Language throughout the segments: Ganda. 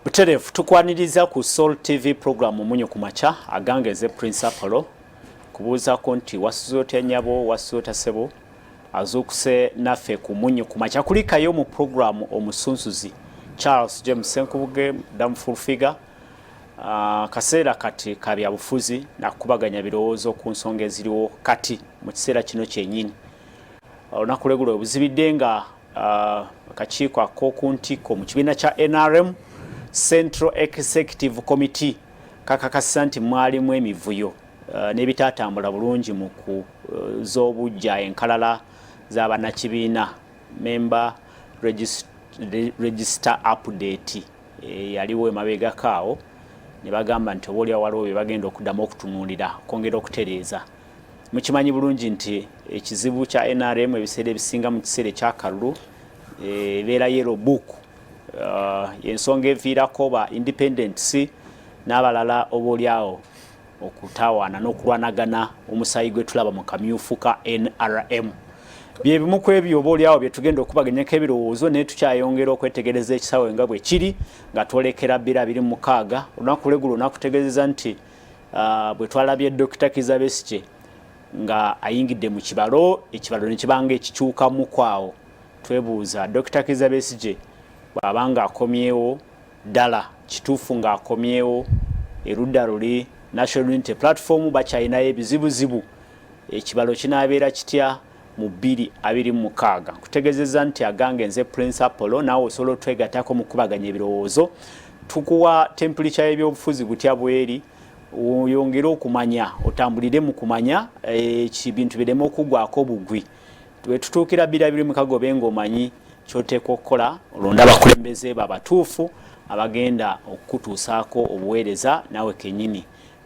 Buterefu tukwaniriza ku Soul TV program Munyo kumacha agangeze Prince Apollo kubuza konti wasuzote nyabo wasuzote sebo azukuse nafe ku Munyo kumacha kulikayo mu program omusunsuzi Charles James Senkubuge damful figure kaseera kati kabya bufuzi na kubaganya birowoozo ku nsonga eziriwo kati mu kiseera kino kyennyini onakulegulo obuzibidde nga akakiiko ak'okuntiko mu kibiina kya NRM Central Executive Committee kakakasa nti mwalimu emivuyo n'ebitatambula bulungi mu kuz'obujja enkalala z'abannakibiina member register update yaliwo emabegakaawo ne bagamba nti oboolya waliwo bye bagenda okuddamu okutunuulira kwongera okutereeza. Mukimanyi bulungi nti ekizibu kya NRM ebiseera ebisinga mu kiseera ekyakalulu ebeera yellow book yensonga eviirako ba independence n'abalala oboolyawo okutawaana n'okulwanagana omusaayi gwe tulaba mu kamyufu ka NRM. Bye bimu ku ebyo oboolyawo bye tugenda okubaganyako ebirowoozo naye tukyayongera okwetegereza ekisawe nga bwe kiri nga twolekera 2026 olunaku legulo nakutegeeza nti bwe twalabye Dr. Kizza Besigye nga ayingidde mu kibalo ekibalo ne kibanga ekikyukamu kwawo twebuuza Dr. Kizza Besigye bw'abanga akomyewo ddala kituufu ng'akomyewo erudda luli National Unity Platform bakyayinayo ebizibuzibu ekibalo kinaabeera kitya mu 2026 kutegeezeza nti agange nze Prince Apollo naawe osobola otwegattako mu kubaganya ebirowoozo tukuwa temperature y'ebyobufuzi butya bweri oyongere okumanya otambulire mu kumanya ekibintu bireme okugwako bugwi tutuukira 2026 obenga omanyi kyoteekwa okukola olonda abakulembeze babatuufu abagenda okukutuusaako obuweereza naawe kennyini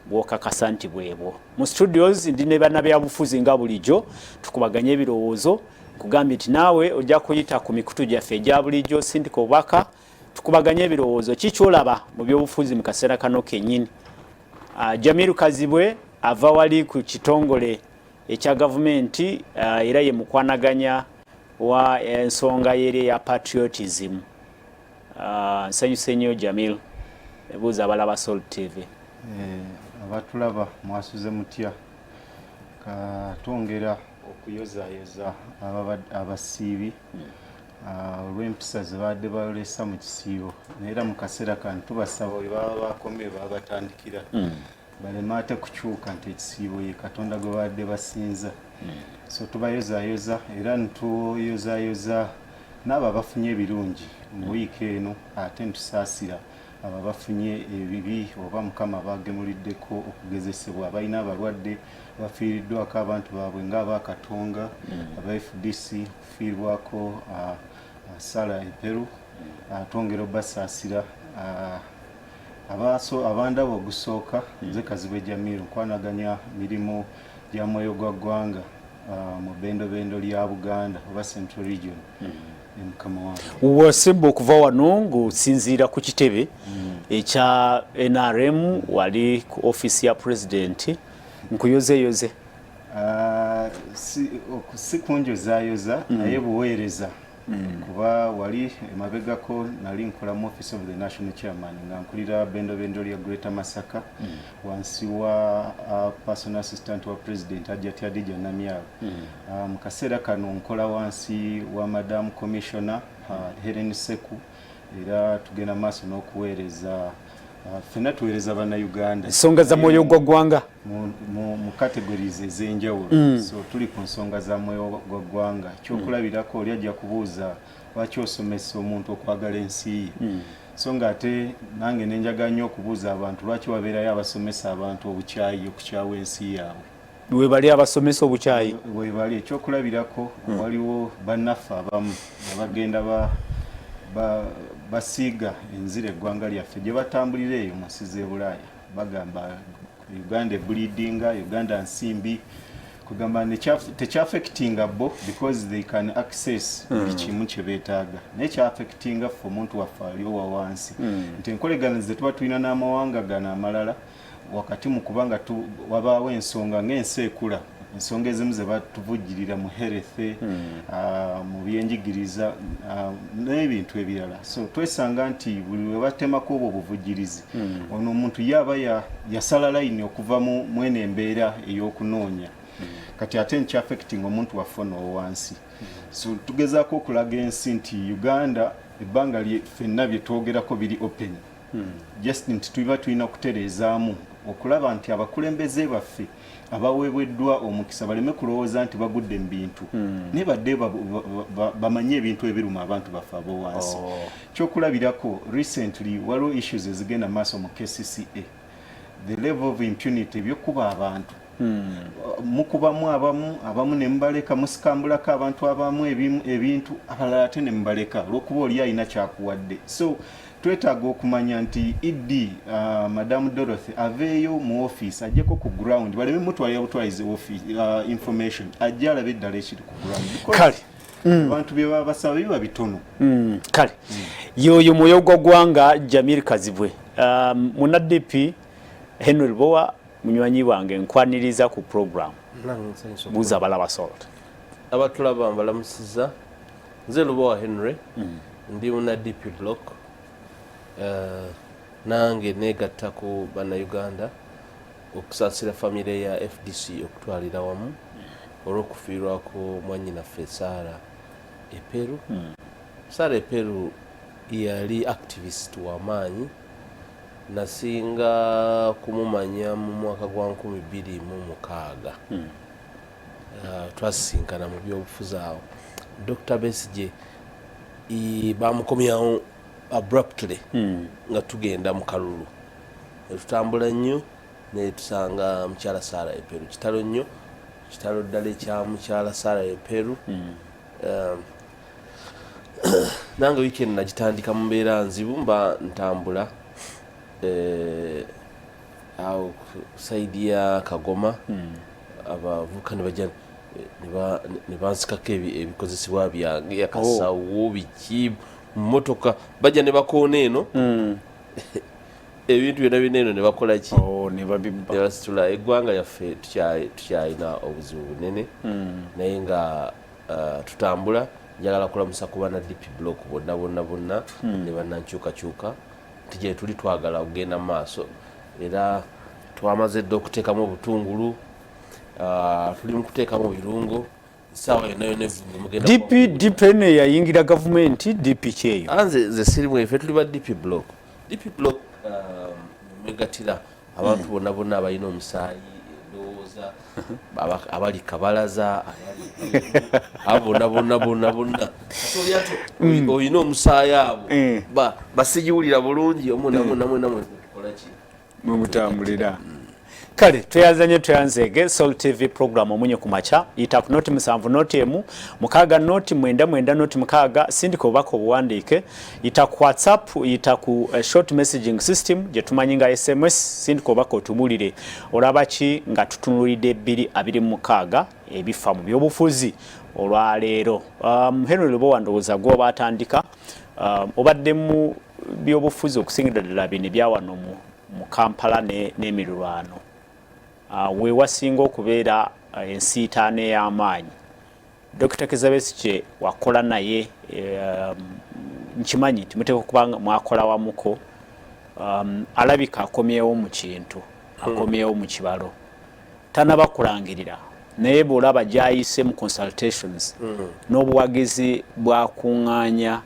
bw'okakasa nti bwebwo. Mu studios ndi ne bannabyabufuzi nga bulijjo tukubaganya ebirowoozo kugambye nti naawe ojja kuyita ku mikutu gyaffe egya bulijjo sindika obubaka tukubaganya ebirowoozo kikyolaba mu byobufuzi mu kaseera kano kennyini. Jamiru Kazibwe ava wali ku kitongole ekya gavumenti era ye mukwanaganya wa ensonga yeri ya patriotism. Nsanyuse nnyo Jamiru ebuuza abalaba Soul TV. Abatulaba mwasuze mutya katwongera okuyozayoza abasiibi olw'empisa ze badde balesa mu kisiibo era mu kaseera kano tubasaba bwe baba bakomye baba batandikira baleme ate kukyuka nti ekisiibo ye Katonda gwe badde basinza so tubayozayoza era nituyozayoza n'abo abafunye ebirungi mu wiiki eno ate ntusaasira aba bafunye ebibi oba Mukama bagemuliddeko okugezesebwa abalina abalwadde bafiiriddwako abantu baabwe ng'Abakatonga aba FDC okufiirwako Sala Emperu twongera obasaasira abandaba ogusooka nze Kazibwe Jamiru nkwanaganya mirimu gya mwoyo gwa ggwanga mu bendobendo lya Buganda oba Central Region. Wasimba okuva wano ng'osinziira ku kitebe ekya NRM wali ku ofisi ya president nkuyozeyoze si kunjozayoza naye buweereza kuba wali emabegako nali nkola mu office of the national chairman nga nkulira bendobendo lya Greater Masaka wansi wa personal assistant wa president Hajjati Adija Namyalo mu kaseera kano nkola wansi wa madam commissioner Helen Seku era tugenda maaso n'okuweereza fena tuweereza bannayuganda ensonga za mwoyo gwa ggwanga mu categories ez'enjawulo so tuli ku nsonga za mwoyo gwa ggwanga kyokulabirako oli ajja kubuuza lwaki osomesa omuntu okwagala ensi ye so nga ate nange nenjaga nnyo okubuuza abantu lwaki wabeerayo abasomesa abantu obukyayi okukyawa ensi yaabwe webali abasomesa obukyayi webali ekyokulabirako waliwo bannaffe abamu abagenda basiiga enzira eggwanga lyaffe gye batambulira eyo mu nsi z'e Bulaaya bagamba Uganda bleedinga Uganda nsimbi kugamba tekyafectinga bo because they can access kimu kye beetaaga naye kyafectinga ffe omuntu waffe aliwo wawansi nti enkoleganiza ze tuba tulina n'amawanga gano amalala wakati mu kubanga wabaawo ensonga ng'ensi ekula ensonga ezimu ze batuvujjirira mu health mu byenjigiriza n'ebintu ebirala so twesanga nti buli we batemako obwo buvujjirizi ono omuntu yaba yasala layini okuva mu mwene embeera ey'okunoonya kati ate nkya affecting omuntu waffe n'owansi so tugezaako okulaga ensi nti Uganda ebbanga ffenna bye twogerako biri open just nti tuba tulina kutereezaamu okulaba nti abakulembeze baffe abaweebweddwa omukisa baleme kulowooza nti bagudde mu bintu naye badde bamanye ebintu ebiruma abantu baffe ab'owansi kyokulabirako recently waliwo issues ezigenda maaso mu KCCA the level of impunity ebyokuba abantu mukubamu abamu ne mubaleka musikambulako abantu abamu ebintu abalala ate ne mubaleka olw'okuba oli alina kyakuwadde so twetaaga okumanya nti Idi Madamu Dorothy aveeyo mu office ajjeko ku ground baleme mutwalira butwalize information ajja alabe eddala ekiri ku ground kale abantu bye baba basaba biba bitono kale yoyo muyogo gwanga Jamil Kazibwe muna DP Henry Lubowa munywanyi wange nkwaniriza ku program buza balaba salt abatulaba mbalamusiza nze Lubowa Henry ndi muna DP block nange negatta ku bana Uganda okusaasira famire ya FDC okutwalira wamu olw'okufiirwa ku mwannyinaffe Sarah Eperu Sarah Eperu yali activist w'amaanyi nasinga kumumanya mu mwaka gwa 2006 twasisinkana mu byobufuzi awo Dr. Besigye bamukomyawo abruptly nga tugenda mu kalulu tutambula nnyo ne tusanga mukyala Sarah Eperu kitalo nnyo kitalo ddala ekya mukyala Sarah Eperu nange weekend nagitandika mu mbeera nzibu mba ntambula awo saidi ya Kagoma abavuka ne bajja ne bansikako ebikozesebwa byange akasawo biki motoka bajja ne bakoona eno ebintu byonna bineno ne bakola ki ne babibba ne basitula eggwanga yaffe tukyalina obuzibu bunene naye nga tutambula njagala kulamusa ku bana DP block bonna ne bannankyukakyuka nti gye tuli twagala okugenda mu maaso era twamaze dde okuteekamu obutungulu tuli mu kuteekamu birungo sawa yonna mugenda DP ne yayingira gavumenti DP kyeyo ze sirimu efe tuli ba DP block mwegatira abantu bonna abalina omusaayi endowooza abali kabalaza bonna olina omusaayi abo basigiwulira bulungi omunamwe tukolaki mutambulira kale tweyanzege Soul TV program omunye kumacha ita ku noti 7 noti emu mukaga noti 9 noti mukaga sindiko bako buwandike ita ku WhatsApp ita ku short messaging system je tumanyinga SMS sindiko bako tumulire olabachi nga tutunulide 2 mukaga ebifa mu byobufuzi olwa leero Henry Lubowa ndoza go batandika obadde mu byobufuzi okusingira ddala bine byawano mu Kampala n'emirulwano we wasinga okubeera ensiitaane y'amaanyi Dr. Kizza Besigye wakola naye nkimanyi nti muteeka okubanga mwakola wamuko alabika akomyewo mu kintu akomyewo mu kibalo tanabakulangirira naye bw'olaba gy'ayise mu consultations n'obuwagizi bwakuŋŋaanya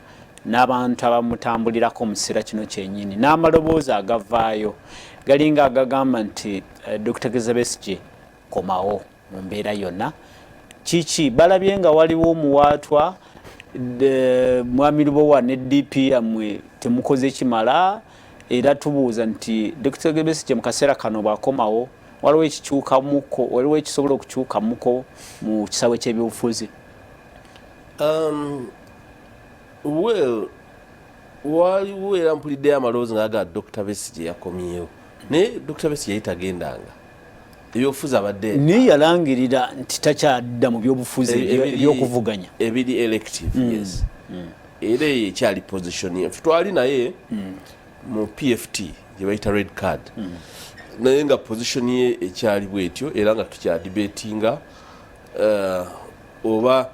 n'abantu abamutambulirako mu kiseera kino kyennyini n'amaloboozi agavaayo galinga agagamba nti Dr. Kizza Besigye komawo mu mbeera yonna kiki balabye nga waliwo omuwaatwa Mwami Lubowa ne DP yammwe temukoze kimala era tubuuza nti Dr. Besigye mu kaseera kano bwakomawo waliwo ekikyukamuko waliwo ekisobola okukyukamuko mu kisawe ky'ebyobufuzi waliwo era mpuliddeyo amalowoozi nga aga Dr. Besigye yakomyewo naye Dr. Besigye yayitagendanga ebyobufuzi abadde naye yalangirira nti takyadda mu byobufuzi ebyokuvuganya ebiri elective yes era ekyali position ye twali naye mu PFT gye bayita red card naye nga position ye ekyali bwetyo era nga tukyadibetinga oba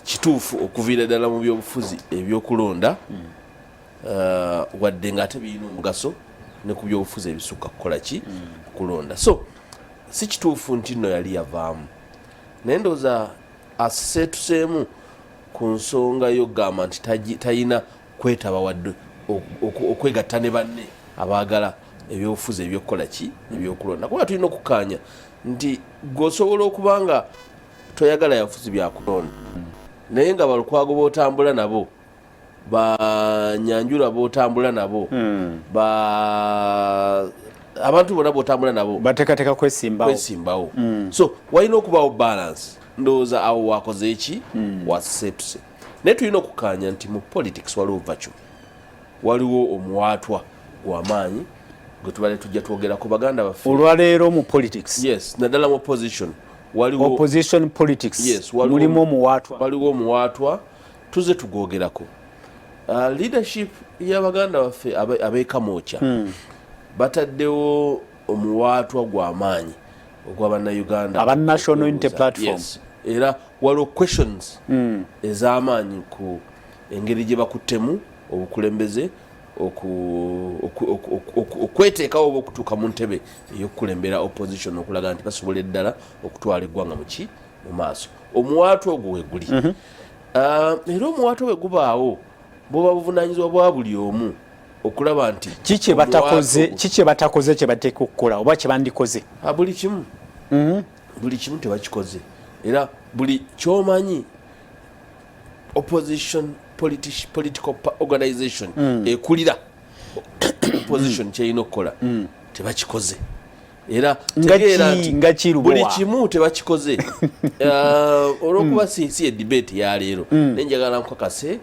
kituufu okuviira ddala mu byobufuzi ebyokulonda wadde nga ate birina omugaso ne ku byobufuzi ebisukka kukola ki kulonda. So si kituufu nti nno yali yavaamu naye ndowooza aseetuseemu ku nsonga y'okugamba nti talina kwetaba wadde okwegatta ne banne abaagala ebyobufuzi ebyokukola ki ebyokulonda kuba tulina okukkaanya nti gweosobola okuba nga toyagala yafuzi byakulonda naye nga balukwago bootambula nabo banyanjula bootambula nabo abantu bonna bootambula nabo bateekateeka kwesimbawo. So walina okubawo balance ndowooza awo wakoze eki waseetuse naye tulina okukkaanya nti mu politics waliwo virtue waliwo omuwaatwa gw'amaanyi gwe tubale tujja twogerako baganda baffe olwaleero mu politics. Yes, naddala mu opposition waliwo opposition politics. Yes, mulimu omuwaatwa. Waliwo omuwaatwa tuze tugoogerako. Leadership y'abaganda baffe abeekamooca bataddewo omuwaatwa gw'amaanyi ogw'abannayuganda aba National Unity Platform. Yes. Era waliwo questions ez'amaanyi ku engeri gye bakuttemu obukulembeze okweteekawo oba okutuuka mu ntebe ey'okukulembera opposition okulaga nti basobola eddala okutwala eggwanga mu maaso. Omuwaatwa ogwo we guli. Era omuwaatwa bwe gubaawo bwoba buvunaanyizibwa bwa buli omu okulaba nti kiki batakoze kye bateeka okukola oba kye bandikoze. Buli kimu tebakikoze era buli kyomanyi opposition political organization ekulira opposition kyerina okukola tebakikoze era tegeera nti buli kimu tebakikoze. Olwokuba si debate ya leero nenjagala nkakase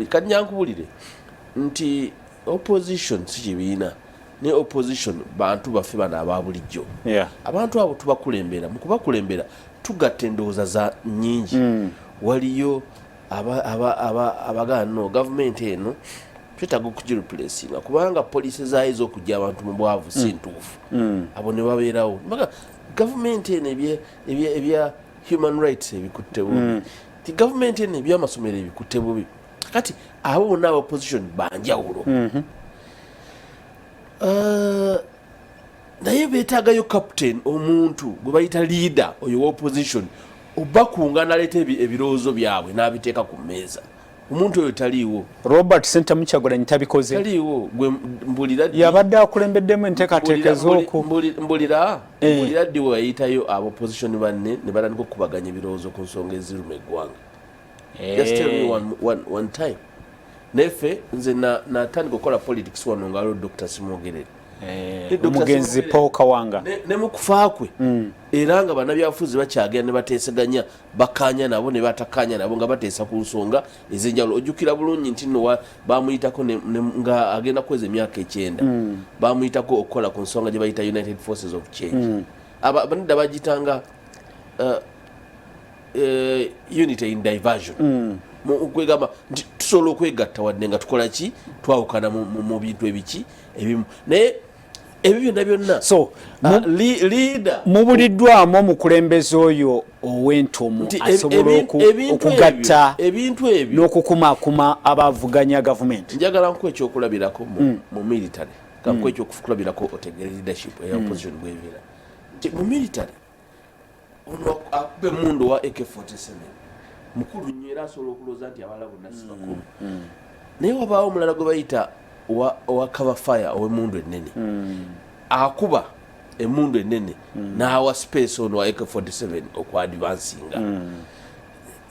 kati nyankubulire nti opposition si kibiina ne opposition bantu baffe bano aba bulijjo. Abantu abo tubakulembera mu kubakulembera tugatta endowooza za nnyingi. Waliyo abagano gavumenti eno twetaaga okugireplacinga kubanga poliisi zaayo ez'okujja abantu mu bwavu si ntuufu. Abo ne babeerawo gavumenti eno ebya human rights ebikutte bubi gavumenti eno ebyamasomero ebikutte bubi kati abo bonna aba opposition banjawulo. Naye beetaagayo captain omuntu gwe bayita leader oyo wa opposition obakunga naleeta ebirowoozo byabwe n'abiteeka ku mmeeza. Omuntu oyo taliiwo. Robert Sentamu Kyagulanyi tabikoze. Taliiwo. Gwe mbulira ddi yabadde akulembeddemu enteekateeka ez'oku mbulira ddi we yayitayo aba opposition banne ne batandika okubaganya ebirowoozo ku nsonga eziruma eggwanga. Just tell me one time. Neffe nze natandika okukola politics wano nga waliwo Dr. Simogerere. Omugenzi Paul Kawanga ne mu kufa kwe era nga bannabyabufuzi bakyagenda ne bateeseganya bakkaanya nabo ne batakkaanya nabo nga bateesa ku nsonga ez'enjawulo. Ojjukira bulungi nti nno baamuyitako nga agenda kuweza emyaka 9 baamuyitako okukola ku nsonga gye bayita United Forces of Change. Abanadda bagitanga unity in diversion. Kwegamba nti tusobola okwegatta wadde nga tukola ki twawukana mu bintu ebiki ebimu naye ebyo byonna so leader mubuliddwamu omukulembeze oyo ow'entumu asobola okugatta ebintu ebyo n'okukumaakuma abavuganya gavumenti. Njagala nkuwa ekyokulabirako mu military kankuwa ekyokulabirako otegere leadership eya opposition bwebeera nti mu military ono akube emundu wa AK47 mukulu nnyo era asobola okulooza nti abala bonna si bakulu naye wabaawo omulala gwe bayita owa cover fire ow'emundu ennene akuba emundu ennene n'awa space ono wa AK47 okwadvansinga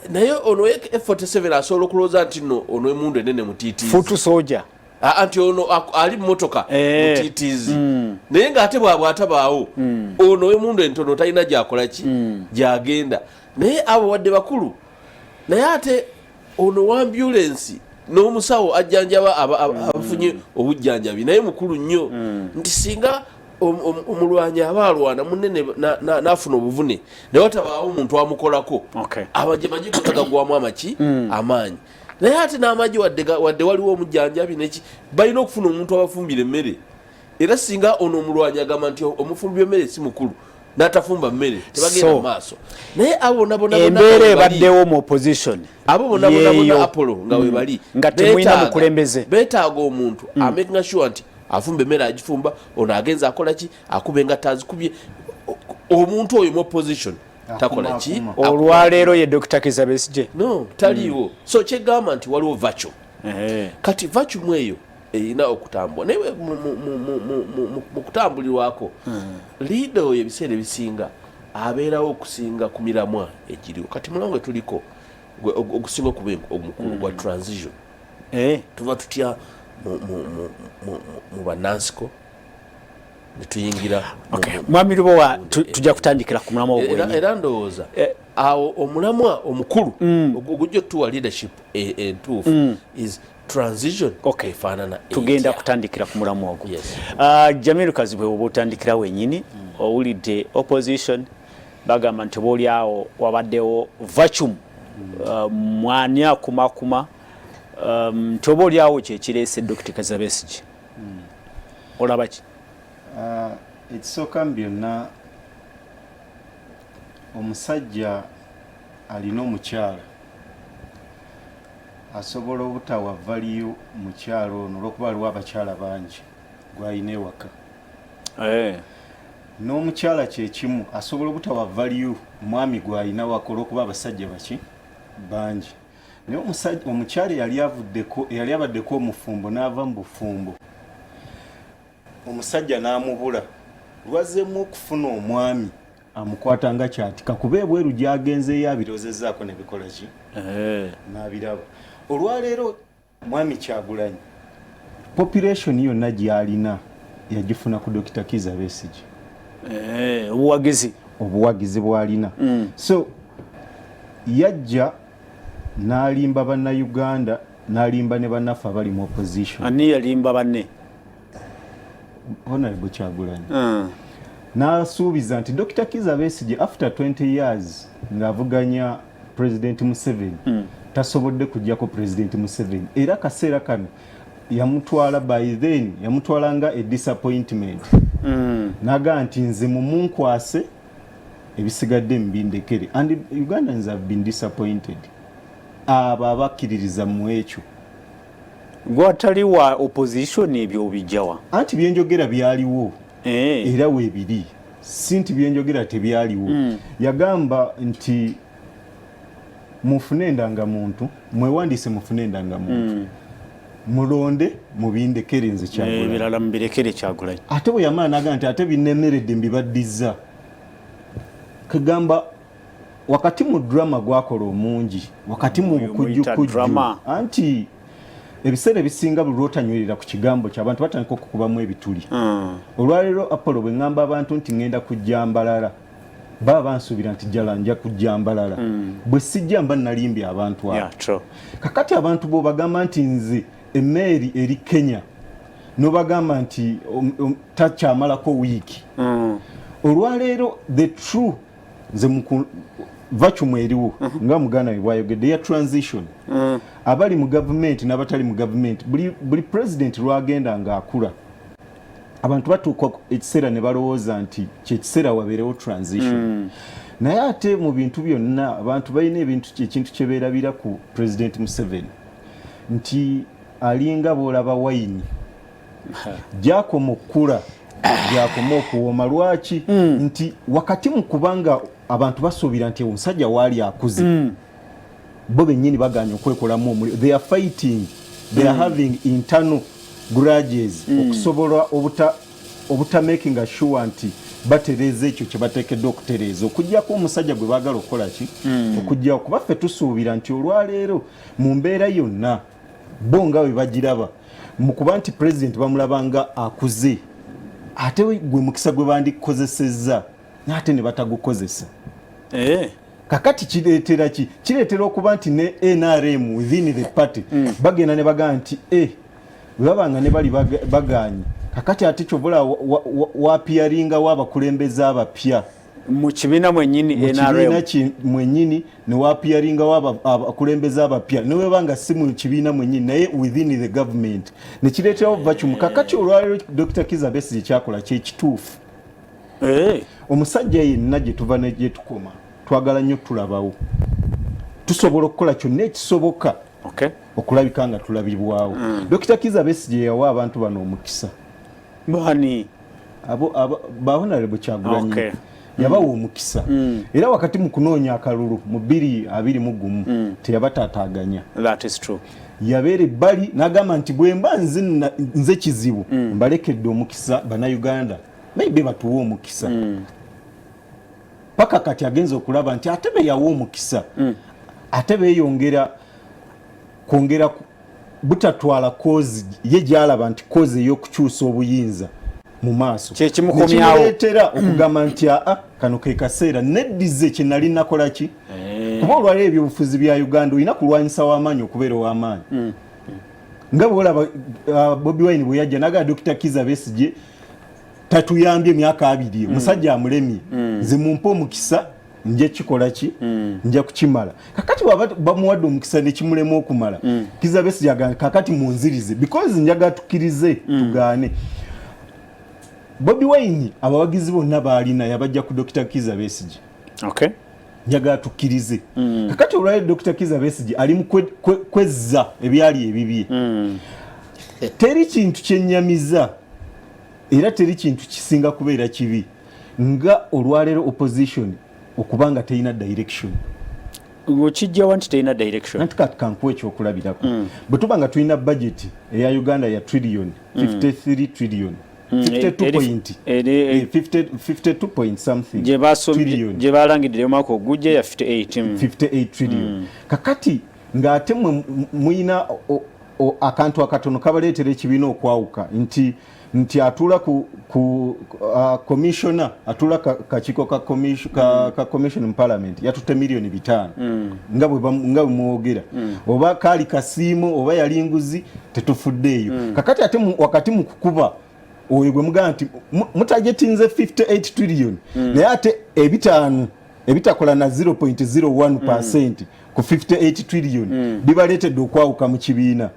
naye ono AK47 asobola okulooza nti nno ono emundu ennene mutiitiizi futu soja anti ono ali mmotoka mutiitiizi naye ng'ate bw'atabaawo ono emundu entono talina gyakola ki gyagenda naye abo wadde bakulu naye ate ono wa ambulance n'omusawo ajjanjaba abafunye obujjanjabi naye mukulu nnyo nti singa omulwanyi aba alwana munene n'afuna obuvune naye watabaawo omuntu amukolako amagye gagagwamu amaanyi naye ate n'amagye wadde waliwo omujjanjabi neki balina okufuna omuntu abafumbira emmere era singa ono omulwanyi agamba nti omufumbi w'emmere si mukulu n'atafumba mmere tebagenda mu maaso naye abo bona embeera ebaddewo mu opposition abo bona Apollo nga we bali nga temulina mukulembeze beetaaga omuntu amakinga sure nti afumba emmere agifumba ono agenza akola ki akuba engata azikubye omuntu oyo mu opposition takola ki olwaleero ye Dr. Kizza Besigye no taliiwo so kyegamba nti waliwo vacuum kati vacuum eyo erina okutambula naye mu kutambulirwako liida oyo ebiseera ebisinga abeerawo okusinga ku miramwa egiriwo kati mulango tuliko okusinga okuba omukulu gwa transition tuva tutya mu banansiko netuyingira mwami Lubowa tujja kutandikira ku mulamwa ogwenyi era ndowooza awo omulamwa omukulu ogujja okutuwa leadership entuufu is transition efaanana tugenda kutandikira ku mulamwa ogwo Jamiru Kazibwe oba otandikira wenyini owulidde opposition bagamba nti oba oliawo wabaddewo vacuum mwani akumakuma nti oba oliawo kyekireese Dr. Kizza Besigye olaba ki ekisooka byonna omusajja alina omukyala asobola obutawa valiyo mukyalo ono olwokuba aliwo abakyala bangi gwalina ewaka n'omukyala kyekimu asobola obutawa valiyo mwami gwalina waka olwokuba abasajja baki bangi naye omukyala eyali abaddeko omufumbo n'ava mu bufumbo omusajja n'amubula lwazzemu okufuna omwami amukwata nga kyatika kuba ebweru gyagenzeeyo abirozezzaako nebikola ki n'abiraba olwaleero mwami Kyagulanyi population yonna gyalina yagifuna ku Dr. Kizza Besigye obuwagizi bwalina so yajja n'alimba bannayuganda n'alimba ne bannaffe abali mu opposition ani yalimba banne Honorable Kyagulanyi n'asuubiza nti Dr. Kizza Besigye after 20 years ng'avuganya President Museveni tasobodde kujjako President Museveni era kaseera kano yamutwala by then yamutwala nga a disappointment naga nti nze mumunkwase ebisigadde mbindekere and Ugandans have been disappointed abo abakkiririza mu ekyo gwatali wa opposition ebyo obijjawa anti byenjogera byaliwo era weebiri si nti byenjogera tebyaliwo yagamba nti mufune endangamuntu mwewandise mufune endangamuntu mulonde mubindekere nze Kyagulanyi ebirala mubirekere Kyagulanyi ate bwe yamala naga nti ate binnemeredde mbibaddiza kagamba wakati mu drama gwakola omungi wakati mu bukujjukujju anti ebiseera ebisinga buli lwotanywerera ku kigambo ky'abantu batandika okukubamu ebituli olwaleero Apollo bwe ŋŋamba abantu nti ŋŋenda kujja Mbalala baba bansuubira nti jjala nja kujja Mbalala bwe sijja mba nalimbye abantu abo kakati abantu bo bagamba nti nze emmeeri eri Kenya n'obagamba nti takyamalako wiiki olwaleero the true nze vacuum eriwo nga muganda we bwayogedde ya transition abali mu gavumenti n'abatali mu gavumenti buli president lwagenda ng'akula abantu batuuka ekiseera ne balowooza nti kyekiseera wabeerewo transition naye ate mu bintu byonna abantu balina ekintu kye beerabira ku President Museveni nti alinga boolaba wayini gyakoma okukula gyakoma okuwooma lwaki nti wakati mu kubanga abantu basuubira nti omusajja waali akuze bo bennyini baganya okwekolamu omuliro they are fighting they are having internal grudges okusobola obuta making sure nti batereza ekyo kye bateekeddwa okutereeza okuggyako omusajja gwe baagala okukola ki okuggyako kuba ffe tusuubira nti olwaleero mu mbeera yonna bo nga bwe bagiraba mu kuba nti president bamulaba nga akuze ate gwe mukisa gwe bandikozesezza n'ate ne batagukozesa kakati kireetera ki kireetera okuba nti ne NRM within the party bagenda ne bagamba nti bwe babanga ne bali baganye kakati ate kyobula wapiyaringa w'abakulembeze abapya mu kibiina mwennyini NRM mwennyini ne wapiyaringawo abakulembeze abapya ne webanga si mu kibiina mwennyini naye within the government ne kireetawo vacuum kakati olwaliro Dr. Kizza Besigye kyakola kyekituufu omusajja yenna gye tuva ne gye tukoma twagala nnyo tulabawo tusobola okukola kyonna ekisoboka okulabika nga tulabibwawo Dr. Kizza Besigye yawa abantu bano omukisa bani Honorable Kyagulanyi yabawa omukisa era wakati mu kunoonya akalulu mu 2021 teyabataataaganya. That is true. Yabeera ebbali n'agamba nti bwe mba nze kizibu mbalekedde omukisa bannayuganda maybe batuwa omukisa paka kati agenza okulaba nti ate be yawa omukisa ate beeyongera kwongera butatwala kozi ye gyalaba nti kozi ey'okukyusa obuyinza mu maaso kyekimukomyawo okugamba nti kano ke kaseera neddize kye nali nakola ki kuba olwaliro ebyobufuzi bya Uganda olina kulwanyisa w'amaanyi okubeera ow'amaanyi nga bwolaba Bobi Wine bwe yajja naga Dr. Kizza Besigye tatuyambye emyaka 2 omusajja amulemye nze mumpa omukisa nje kikola ki nja kukimala kakati bamuwadde omukisa ne kimulema okumala Kizza Besigye agamba kakati munzirize because njaga tukirize tugaane Bobi Wine abawagizi bonna baalina yabajja ku Dr. Kizza Besigye njaga tukirize kakati olwaliro Dr. Kizza Besigye ali mu kwezza ebyali ebibye teri kintu kyennyamiza era teri kintu kisinga kubeera kibi nga olwaliro opposition okubanga teina direction okijjawo nti teina direction nanti kati kankuwa ekyokulabirako bwe tuba nga tulina budget eya Uganda ya trillion 53 trillion 52 point something gye balangidde omwaka ogujja ya 58 trillion kakati ng'ate muyina akantu akatono kabaleetera ekibiina okwawuka nti atula ku commissioner atula kakiiko ka commission in parliament yatutte milioni 5 nga bwe mwogera oba kaali kasiimo oba yali nguzi tetufuddeeyo kakati ate wakati mu kukuba oyo gwe mugamba nti mutagetinze 58 trillion naye ate ebitakola na 0.01% ku 58 trillion bibaleetedde okwawuka mu kibiina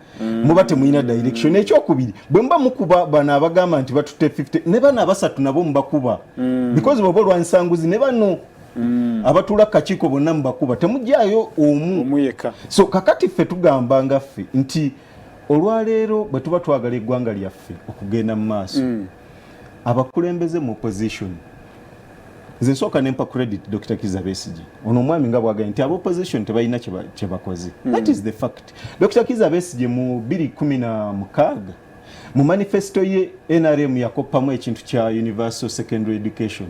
muba temuyina direction ekyokubiri bwe mba mukuba bano abagamba nti batutte 50 ne bano abasatu nabo mubakuba because bwoba olwanyisa nguzi ne bano abatula kakiiko bonna mubakuba temujjaayo omu yekka so kakati ffe tugamba nga ffe nti olwaleero bwe tuba twagala eggwanga lyaffe okugenda mu maaso abakulembeze mu opposition nze nsooka nempa credit Dr. Kizza Besigye ono omwami nga bwagambye nti ab'opposition tebalina kye bakoze that is the fact. Dr. Kizza Besigye mu 2016 mu manifesto ye NRM yakoppamu ekintu kya universal secondary education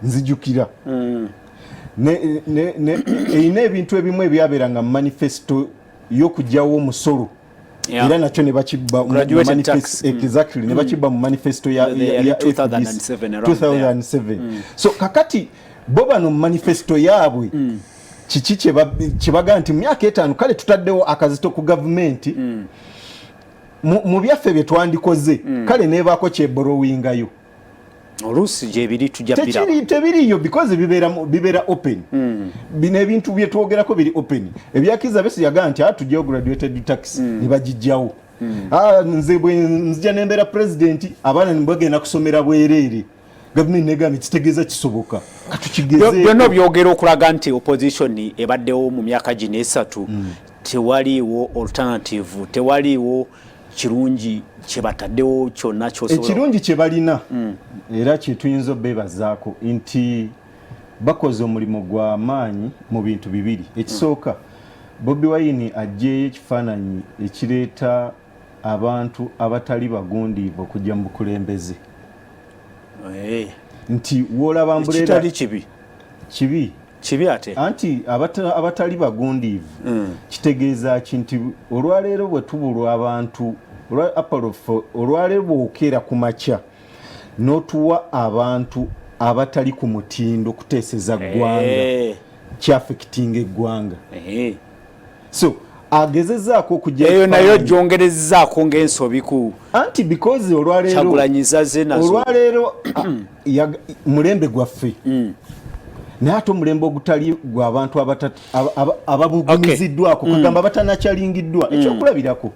nzijukira eyina ebintu ebimu ebyabeeranga mu manifesto y'okugyawo omusolo era nakyo ne bakibba mu manifesto ya 2007 so kakati bo bano mu manifesto yaabwe kiki kyebagaa nti mu myaka 5 kale tutaddewo akazito ku gavumenti mu byaffe bye twandikoze kale neebaako kyeborowingayo oluusi gyebiri tujja tebiriyo because bibeera open bino ebintu bye twogerako biri open ebya Kizza Besigye yagaa nti tujjawo graduated tax ne bagijjawo nze bwe nzija nembeera president abaana nibagenda kusomera bwereere gavumenti negambye kitegeeza kisoboka katukigeze byonna byogera okulaga nti opposition ebaddewo mu myaka gino 3 tewaliiwo alternative tewaliiwo kirungi kyebataddewo kyonna kyosobola ekirungi kye balina era kyetuyinza obeebazaako nti bakoze omulimu gwa maanyi mu bintu bibiri ekisooka Bobi Wine ajjeeyo ekifaananyi ekireeta abantu abatali bagundiivu okujja mu bukulembeze nti woolaba mbuleera kibi ate anti abatali bagundiivu kitegeeza ki nti olwaleero bwe tubulwa abantu olwaleero bw'okeera ku makya n'otuwa abantu abatali ku mutindo kuteeseza ggwanga kyafekitinga eggwanga so agezezaako okujja eyo nayo gyongerezzaako ng'ensobi ku anti because olwaleero mulembe gwaffe naye ate omulembe ogutali gw'abantu ababugumiziddwako kagamba batanakyalingiddwa ekyokulabirako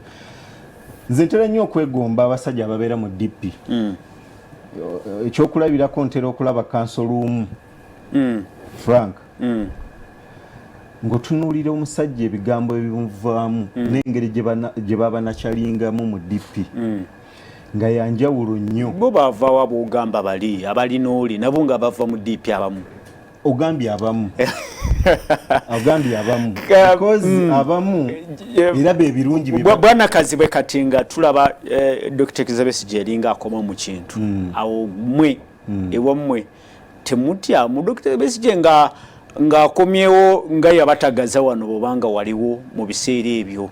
nze ntera nnyo okwegomba abasajja ababeera mu DP ekyokulabirako ntera okulaba kansoluumu Frank ng'otunuulira omusajja ebigambo ebimuvaamu n'engeri gye baba nakyalingamu mu DP nga yanjawulo nnyo bo bavaawa bw'ogamba bali abalinooli nabo nga bava mu DP abamu ogambye abamu because abamu era bebirungi bwana Kazibwe kati nga tulaba Dr. Kizza Besigye eringa akoma mu kintu awo mmwe ewammwe temutya mu Dr. Besigye nga akomyewo nga yabatagaza wano bobanga waliwo mu biseera ebyo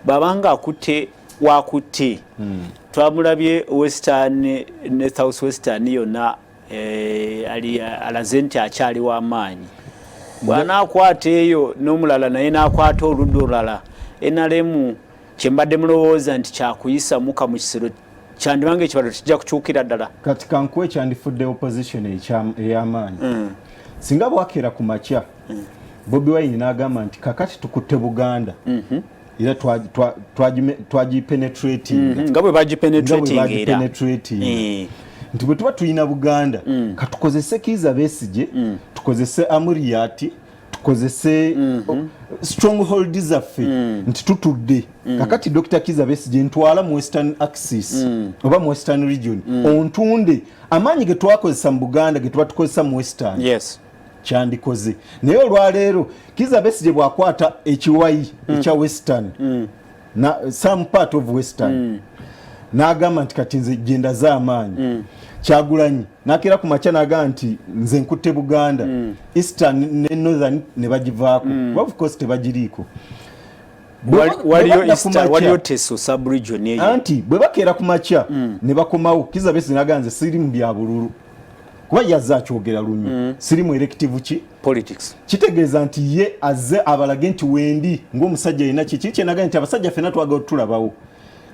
babanga akutte wakutte twamulabye Western ne South Western yonna alaze nti akyali w'amaanyi bw'anaakwata eyo n'omulala naye n'akwata oludda olulala NRM kyembadde mulowooza nti kyakuyisamuka mu kisero kyandibange ekibalo kijja kukyukira ddala kati kankuwe kyandifudde opposition ey'amaanyi singa bwakeera ku makya Bobi Wine n'agamba nti kakati tukutte Buganda era twagipenetrating nga bwe bagipenetrating nti bwe tuba tulina Buganda katukozese Kizza Besigye tukozese Amuriat tukozese stronghold zaffe nti tutudde kakati Dr. Kizza Besigye ntwala mu Western Axis oba mu Western region ontunde amaanyi ge twakozesa mu Buganda ge tuba tukozesa mu Western kyandikoze naye olwaleero Kizza Besigye bwakwata ekiwayi ekya Western na some part of Western n'agamba nti kati nze genda z'amaanyi Kyagulanyi nakera ku makya n'agamba nti nze nkutte Buganda Eastern ne Northern ne bagivaako of course tebagiriiko waliyo Teso sub-region eyo anti bwe bakeera ku makya ne bakomawo Kizza Besigye n'agamba nze siri mu bya bululu kuba yazze akyogera lunyu siri mu elective ki politics kitegeeza nti ye azze abalage nti wendi ng'omusajja yina kiki kyenaga nti abasajja ffenna twagala tulabawo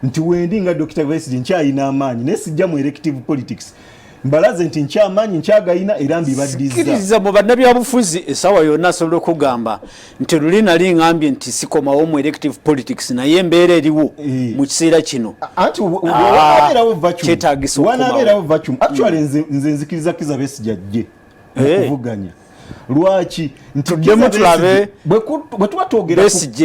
nti wendi nga Dr. Besigye nkyayina amaanyi naye sijja mu elective politics mbalaze nti nkyamaanyi nkyagayina era mbibaddiza kiriza mu bannabyabufuzi esawa yonna asobola okugamba nti luli nali ngambye nti sikomawo mu elective politics naye embeera eriwo mu kiseera kino anti wanabeerawo vacuum actually nze nzikiriza Kizza Besigye ajje okuvuganya lwaki tuddemu tulabe bwe tuba twogera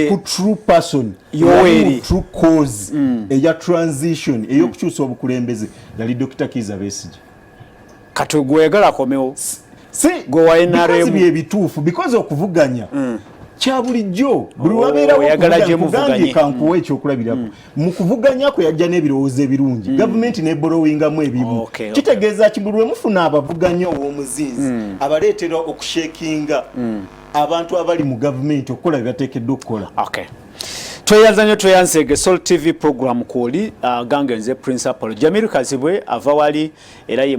ku true person Yoweri true cause eya transition ey'okukyusa obukulembeze yali Dr. Kizza Besigye kati gwegala akomewo gwe wa NRM byebituufu because okuvuganya kya bulijjo buli wabeerawo okuvuganya kankuwa ekyokulabirako mu kuvuganya kwe yajja n'ebirowoozo ebirungi gavumenti n'eborowingamu ebimu kitegeeza kibulwe mufuna abavuganya ow'omuzinzi abaleetera okushekinga abantu abali mu gavumenti okukola bye bateekeddwa okukola tweyanza nnyo tweyanzege Sol TV program kwoli gange nze principal Jamiru Kazibwe ava wali era ye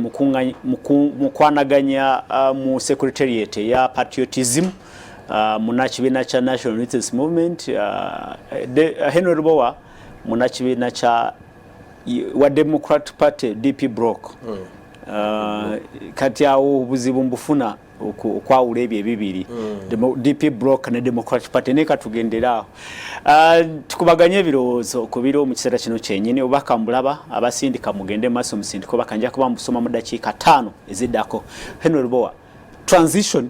mukwanaganya mu secretariat ya patriotism munakibiina kya National Unity Movement Henry Rubowa munakibiina kya wa Democratic Party DP Bloc kati awo obuzibu mbufuna okwawula ebyo ebibiri DP Bloc ne Democratic Party ne katugendera tukubaganye ebirowoozo ku biro mu kiseera kino kyennyini obaka mbulaba abasindika mugende maaso musindiko bakanja kuba mbusoma mu dakiika 5 eziddako Henry Rubowa transition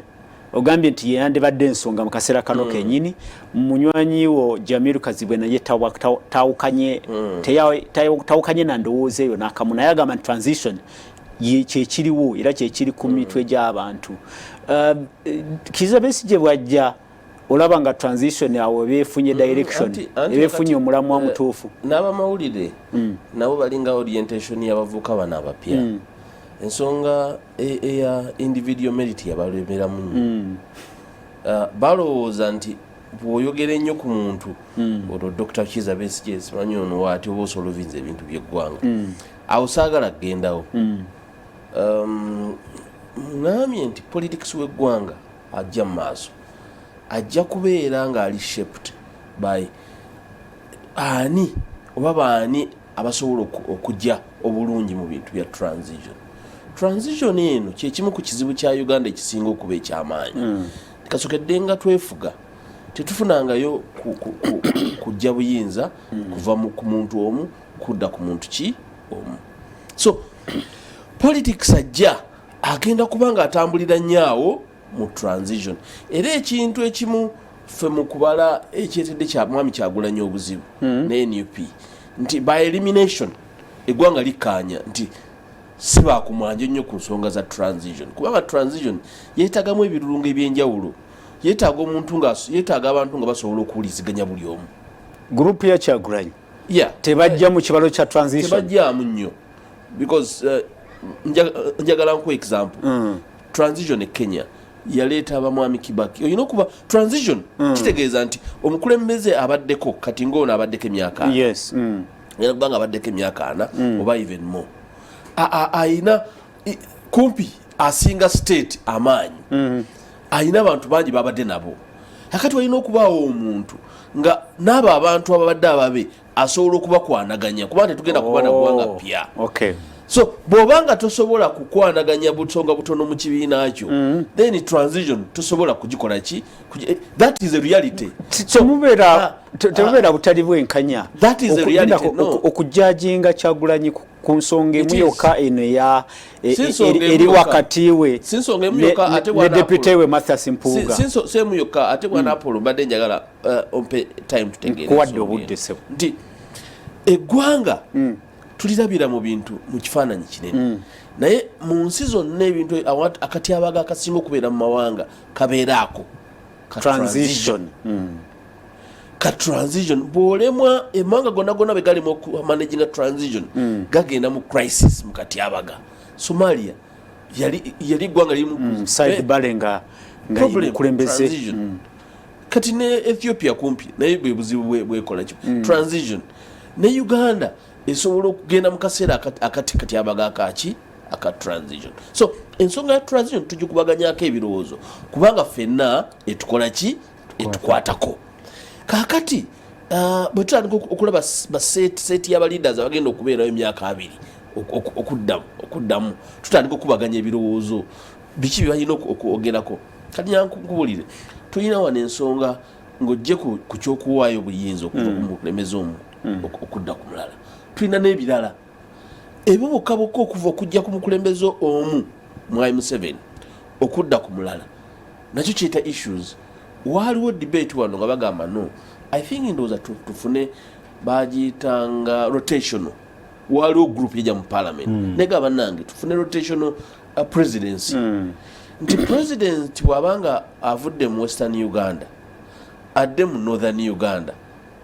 ogambye nti yandibadde ensonga mu kaseera kano kennyini munywanyi wo Jamiru Kazibwe naye tawukanye na ndowooza eyo n'akamu naye agamba nti transition kyekiriwo era kyekiri ku mitwe gy'abantu Kizza Besigye bwajja olaba nga transition awo beefunye direction beefunye omulamwa mutuufu n'abamawulire nabo balinga orientation y'abavuka bano abapya ensonga eya individual merit yabalemeramu balowooza nti bw'oyogera ennyo ku muntu olwo Dr. Kizza Besigye simanyi ono waati oba osolovinze ebintu by'eggwanga awo saagala kgendawo ngambye nti politics w'eggwanga ajja mu maaso ajja kubeera ng'ali shaped by ani oba baani abasobola okujja obulungi mu bintu bya transition eno kyekimu ku kizibu kya Uganda ekisinga okuba ekyamaanyi kasokedde nga twefuga tetufunangayo kujja buyinza kuva ku muntu omu kudda ku muntu ki omu. So politics ajja agenda kubanga atambulira nnyo mu transition era ekintu ekimu ffe mu kubala ekyetedde kya mwami Kyagulanyi obuzibu ne NUP nti by elimination eggwanga likkaanya nti si baakumwanja nnyo ku nsonga za transition kubanga transition yeetagamu ebirulungo ebyenjawulo yeetaaga abantu nga basobola okuwuliziganya buli omu. Group ya Kyagulanyi tebajja mu kibalo kya transition tebajjaamu nnyo because njagala nkuwa example transition e Kenya yaleeta abamwami Kibaki olina okuba transition kitegeeza nti omukulembeze abaddeko kati ng'ono abaddeko emyaka era kubanga abaddeko emyaka 4 oba even more ayina kumpi asinga state amaanyi ayina abantu bangi babadde nabo akati walina okubaawo omuntu nga n'abo abantu ababadde ababe asobola okubakwanaganya kuba tetugenda kuba na ggwanga pya. So bw'obanga tosobola kukwanaganya busonga butono mu kibiina kyo then transition tosobola kugikola ki that is a reality. Temubeera butali bwenkanya that is a reality okujjajinga Kyagulanyi ku nsonga emu yokka eno eri wakati we ne deputy we Mathias Mpuuga semu yokka ate bwana Apollo badde njagala ompe time tutegeere kuwadde obudde sebo nti eggwanga tulirabira mu bintu mu kifaananyi kinene naye mu nsi zonna ebintu akatyabaga akasinga okubeera mu mawanga kabeeraako transition bw'olemwa emawanga gonna be gali mu managing transition gagenda mu crisis mu katyabaga. Somalia yali ggwanga limu side balenga mukulembeze kati ne Ethiopia kumpi naye bwe buzibu bwekola kyo transition ne Uganda esobola okugenda mu kaseera akati katyabaga aka transition. So ensonga ya transition tujikubaganyako ebirowoozo kubanga ffenna etukola ki etukwatako kakati bwe tutandika okulaba baseti y'aba leaders abagenda okubeerayo emyaka 2 okuddamu tutandika okubaganya ebirowoozo biki byalina okwogerako kati nyankubulire tulina wano ensonga ng'ojje ku kyokuwaayo obuyinza okuva ku mukulembeze omu okudda ku mulala tulina n'ebirala ebyo bokka okuva okujja ku mukulembeze omu Mwai Museveni okudda ku mulala nakyo kyeta issues. Waaliwo debate wano nga bagamba no I think ndowooza tufune bagiyitanga rotational waaliwo group yajja mu parliament nega bannange tufune rotational presidency nti president bw'abanga avudde mu Western Uganda adde mu Northern Uganda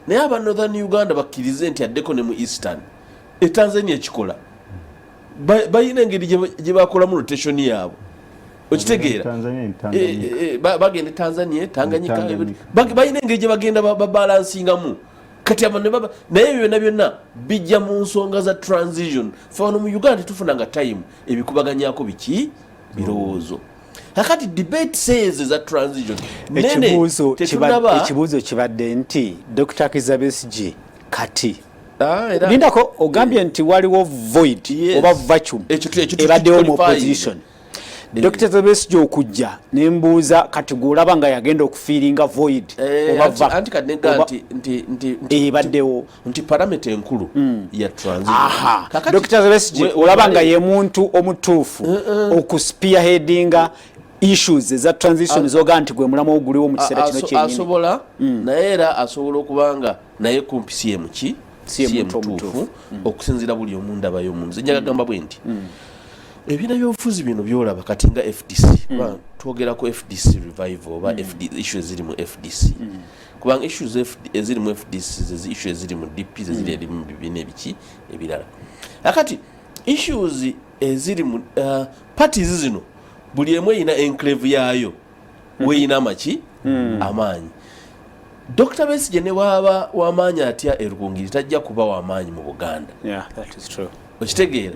naye aba Northern Uganda bakkirize nti addeko ne mu Eastern Tanzania ekikola bayina engeri gye bakolamu rotation yaabwe okitegeera bagenda Tanzania Tanganyika bayina engeri gye bagenda babalansingamu kati abantu naye byonna bijja mu nsonga za transition fano mu Uganda tufunanga time ebikubaganyako biki birowoozo kakati debate says za transition ekibuuzo kibadde nti Dr. Kizza Besigye kati lindako ogambye nti waliwo void oba vacuum ebaddewo mu opposition Dr. Kizza Besigye okujja nembuuza kati gulaba nga yagenda okufiiringa void oba ebaddewo nti parameta enkulu ya transition. Dr. Kizza Besigye olaba nga ye muntu omutuufu okuspearheadinga issues za transition zoga nti gwe mulamu oguliwo mu kiseera kino kyennyini asobola naye era asobola okubanga naye kumpi si mutuufu okusinzira buli omuntu abayo omuntu njaga gamba bwe nti ebiina by'obufuzi bino byolaba kati nga FDC twogera ku FDC revival oba issues ziri mu FDC kubanga issues eziri mu FDC zezi issues eziri mu DP zeziri mu bibiina ebiki ebirala akati issues eziri mu parties zino buli emu eyina enclave yaayo weyina amaki amaanyi. Dr. Besigye ne waba w'amaanyi atya erukungiri tajja kuba w'amaanyi mu Buganda okitegeera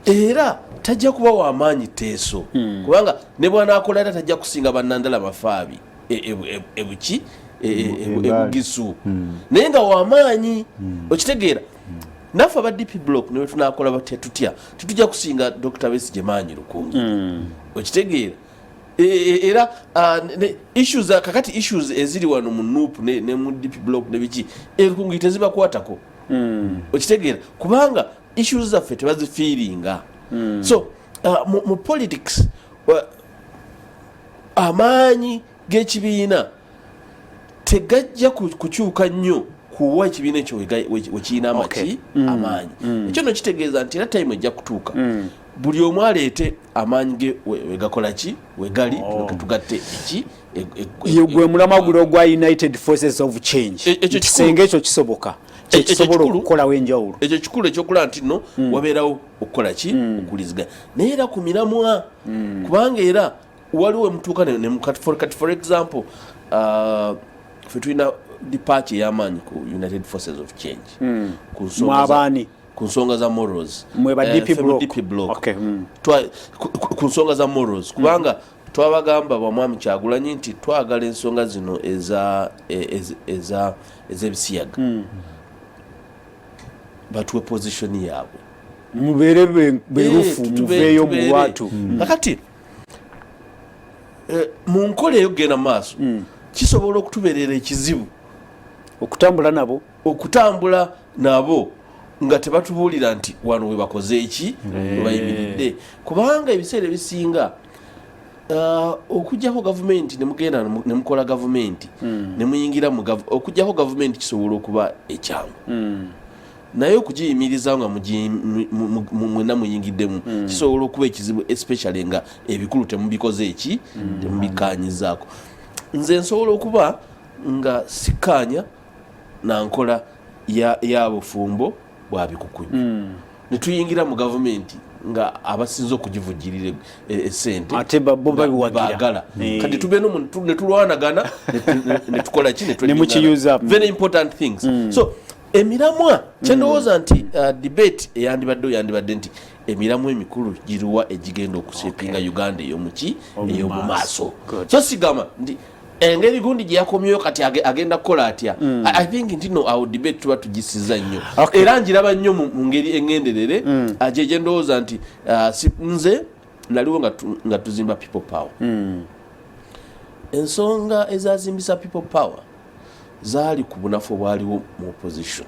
era tajja kuba w'amaanyi Teeso kubanga ne bwanaakola era tajja kusinga bannandala mafaabi ebuki ebugisu naye nga wamaanyi okitegeera naffe aba DP block niwe tunakola batya tutya tetujja kusinga Dr. Besigye maanyi lukungi okitegeera era issues kakati issues eziri wano mu NUP ne mu DP block ne biki elukungi tezibakwatako okitegeera kubanga issues zaffe tebazifiiringa so mu politics amaanyi g'ekibiina tegajja kukyuka nnyo kuwa ekibiina ekyo wekirina amaki amaanyi ekyo no kitegeeza nti era time ejja kutuuka buli omu aleete amaanyi ge wegakola ki wegali tugatte eki gwe mulamwa ogwa United Forces of Change ekisenge ekyo kisoboka kyekisobola okukolawo enjawulo ekyo kikulu ekyokulaba nti nno wabeerawo okukola ki okuwuliziganya naye era ku miramwa kubanga era waliwo emutuuka kati for example fe tulina dipaach ey'amaanyi ku United Forces of Change ku nsonga za morals DP block ku nsonga za morals kubanga twabagamba bamwami Kyagulanyi nti twagala ensonga zino ez'ebisiyaga batuwe position yaabwe mubeere berufu muveeyo mu lwatu kakati mu nkola eyo kugenda maaso kisobola okutubeerera ekizibu okutambula nabo nga tebatubuulira nti wano we bakoze eki webayimiridde kubanga ebiseera ebisinga okujjako gavumenti nemugenda nemukola gavumenti nemuyingira okujjako gavumenti kisobola okuba ekyangu naye okugiyimiriza nga mwena muyingiddemu kisobola okuba ekizibu especially nga ebikulu temubikoze eki temubikanyizaako nze nsobola okuba nga sikkaanya nankola yabufumbo bwabikukunyu netuyingira mu gavumenti nga abasinza okugivujjirira esente ate babiwagira kati tubeeno netulwanagana netukola ki nemukiyuza very important things so emiramwa kyendowooza nti debate yandibadde nti emiramwa emikulu giruwa egigenda okusepinga Uganda ey'omuki ey'omu maaso so sigamba nti engeri gundi gye yakomyeyo kati agenda kukola atya I think nti no awo debate tuba tugisiza nnyo era njiraba nnyo mu ngeri engenderere gye ndowooza nti nze naliwo nga tuzimba people power ensonga ezazimbisa people power zaali ku bunafu obwaliwo mu opposition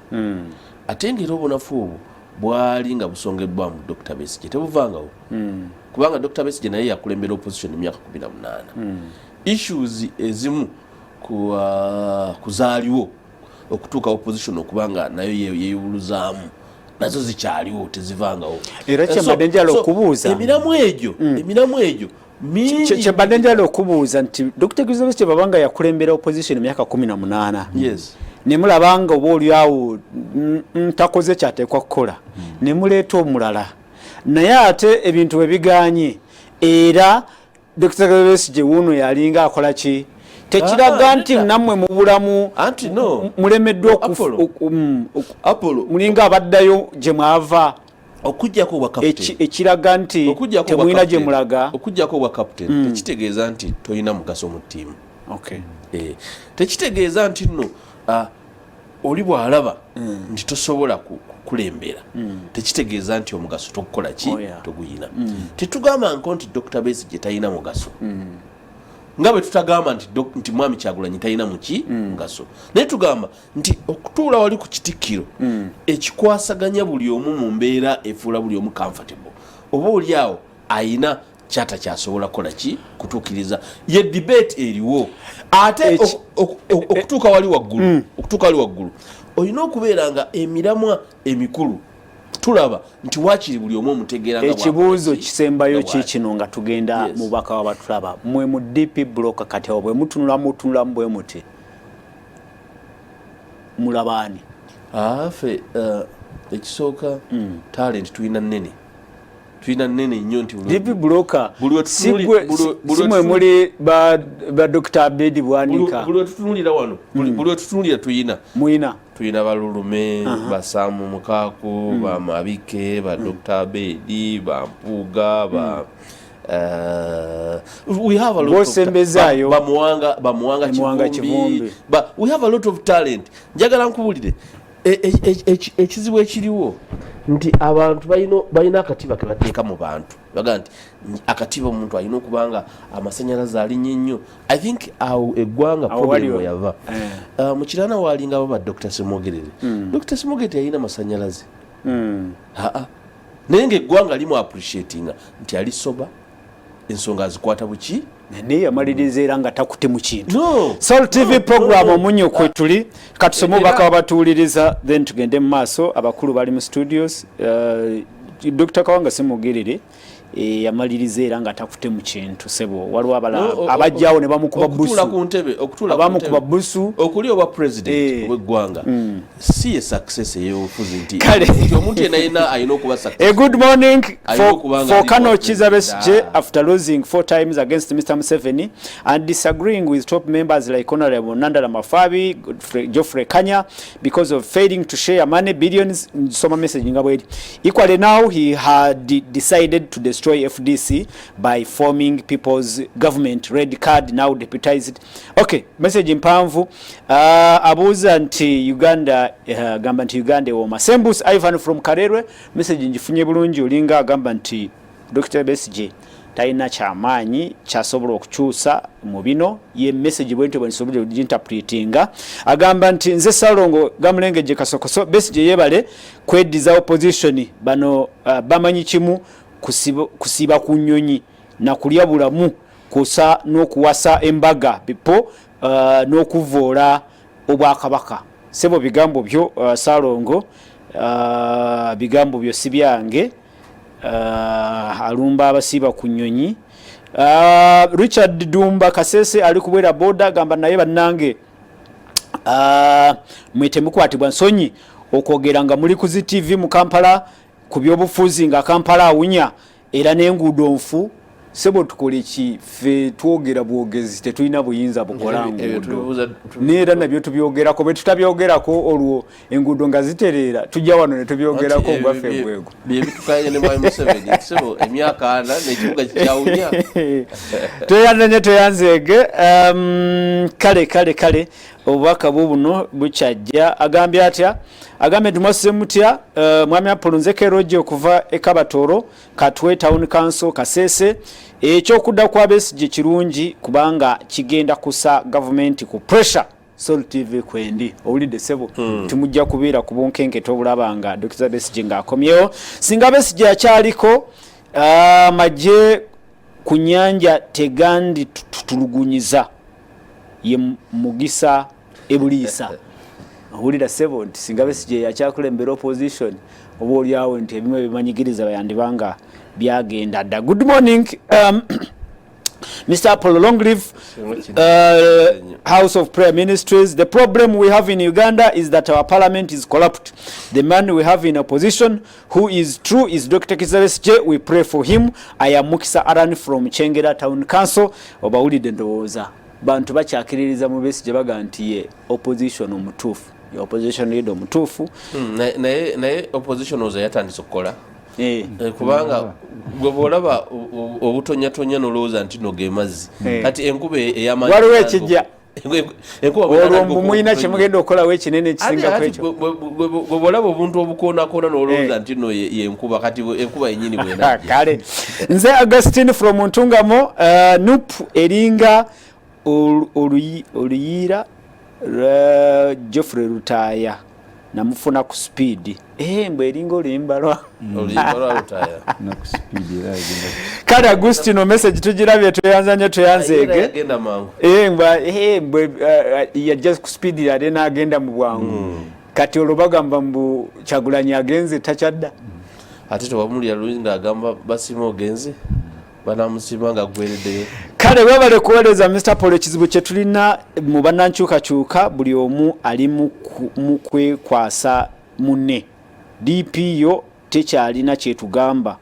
ate ngeri obunafu obwo bwali nga busongeddwamu Dr. Besigye tebuvangawo kubanga Dr. Besigye naye yakulembera opposition emyaka 18 issues ezimu kuzaaliwo okutuuka opposition okubanga nayo yeeyuluzaamu nazo zikyaliwo tezivangawo era kyembadde njala okubuuza emiramu egyo kyembadde njala okubuuza nti Dr. Besigye babanga yakulembera opposition emyaka 18 yes nemulabanga oba oliawo ntakoze kyateekwa kukola nemuleeta omulala naye ate ebintu webiganye era Dr. Besigye wuno yalinga akola ki tekiraga nti nammwe mu bulamu mulemeddwa mulinga abaddayo gye mwava okujjako obwa captain ekiraga nti temulina gye mulaga okujjako obwa captain tekitegeeza nti tolina mugaso mu ttiimu tekitegeeza nti nno oli bw'alaba nti tosobola kulembera tekitegeeza nti omugaso tokukola ki toguyina tetugamba nti Dr. Besigye talina mugaso nga bwe tutagamba nti mwami Kyagulanyi talina muki mugaso naye tugamba nti okutuula wali ku kitikkiro ekikwasaganya buli omu mu mbeera efuula buli omu comfortable oba oli awo ayina kyata kyasobola kukola ki kutuukiriza ye debate eriwo ate okutuuka wali waggulu olina okubeera nga emiramwa emikulu tulaba nti wakiri buli omu omutegeera nga ekibuuzo kisembayo kikino nga tugenda mu baka wabatulaba mwe mu DP block kati awo bwe mutunulamu bwe muti mulabaani ffe ekisooka talent tulina nnene nnyo nti DP blocker simwe muli ba Dr. Abedi Bwanika buli wetutunulira wano buli wetutunulira tuyina balulume basamu mukaaku bamabike ba Dr. Abedi bampuuga we have a lot Bosembezayo bamuwanga Kivumbi, but we have a lot of talent. Njagala nkubulire ekizibu ekiriwo nti abantu balina akatiba ke bateeka mu bantu baga nti akatiba omuntu alina okubanga amasanyalaze alinnyo nnyo. I think awo eggwanga problem yava mu kirana walinga abo ba Dr. Semogerere. Dr. Semogerere yalina masanyalaze naye ng'eggwanga limu appreciatinga nti ali soba ensonga azikwata buki naye yamaliriza era nga takute mu kintu. Soul TV program omunyo kwe tuli katusome obubaka wabatuuliriza then tugende mu maaso. Abakulu bali mu studios. Dr. Kawanga Semogerere yamaliriza era nga takute mu kintu sebo. Waliwo abajjawo ne bamukuba busu bamukuba busu okuli oba president w'eggwanga si ye success ey'obufuzi nti omuntu yenna ayina okuba success. Good morning for Kano Kizza Besigye after losing 4 times against Mr. Museveni and disagreeing with top members like Honorable Nandala Mafabi, Geoffrey Kanya because of failing to share money billions. Soma message ngabwe. Equally now he had decided to destroy FDC by forming People's Government. Red card now deputized. Okay, message mpanvu. Abuza nti Uganda gamba nti Uganda wo Masembus Ivan from Karerwe. Message njifunye bulungi olinga gamba nti Dr. Besigye taina kyamaanyi kyasobola okukyusa mu bino. Ye message bwente bwensobole interpretinga agamba nti nze Salongo Gamulengeje Kasokoso Besigye yebale kwediza opposition bano bamanyi kimu kusiba ku nnyonyi na kulya bulamu kusa n'okuwasa embaga bipo n'okuvoola obwakabaka. Sebo bigambo byo Salongo bigambo byo si byange. Alumba abasiba ku nnyonyi. Richard Dumba Kasese ali kubwera boda gamba naye bannange mwete mukwatibwa nsonyi okwogera nga muli ku TV mu Kampala ku byobufuzi nga Kampala awunya era n'enguudo nfu. Sebo tukole ki fe twogera bwogezi tetulina buyinza bukola nguudo neera nabyo tubyogerako bwe tutabyogerako olwo enguudo nga ziterera tujja wano ne tubyogerako ngaffe bwego byebitukanye ne Mwami Museveni sebo emyaka 4 n'ekibuga kyawunya toyananye toyanzege. Kale obubaka buno bukyajja agambye atya agambe tumase mutya Mwami Apolonzeke Rojo okuva Ekabatoro Katwe Town Council Kasese ekyokudda kwa Besigye kirungi kubanga kigenda kusa government ku pressure. Soul TV kwendi owulidde sebo tumujja kubeera ku bunkenke tobulabanga Dr. Besigye ng'akomyewo singa Besigye akyaliko majje ku nnyanja tegandi tutulugunyiza ye Mugisa Ebuliisa. Owulira sebo nti singa Besigye yakyakulembera opposition oba olyawo nti ebimu ebimanyigiriza bayandibanga byagenda dda. Good morning Mr. Apollo Longleaf, House of Prayer Ministries. The problem we have in Uganda is that our parliament is corrupt. The man we have in opposition who is true is Dr. Kizza Besigye. We pray for him. I am Mukisa Aran from Chengera Town Council. Obawulidde ndowooza bantu bakyakiririza mu Besigye baga nti ye opposition omutuufu. Ye opposition leader omutuufu. Naye opposition oza yatandise okukola. Kubanga gwe bw'olaba obutonyatonya n'olowooza nti no ge mazzi kati enkuba ey'amaanyi waliwo ekijja olwo mumuyina kye mugenda okukolawo ekinene ekisinga kwekyo gwe bw'olaba obuntu obukoonakoona n'olowooza nti no ye enkuba kati enkuba yennyini bwena kale nze Augustine from Ntungamo nup eringa oluyiira Geoffrey Rutaya namufuna ku speed mbwe eringa oluyimbalwa Rutaya na ku speed era agenda kale Agustino message tugirabye toyanzanye toyanzege agenda mangu mbwe yajja ku speed yali n'agenda mu bwangu kati olubagamba mbu Kyagulanyi agenze takyadda ate tewamulya luyinga agamba basima ogenze banamusima nga gwereddeyo. Kale webale kuweereza Mr. Paul ekizibu kye tulina mu bannankyukakyuka buli omu ali mu kwekwasa munne. DPO tekyalina kyetugamba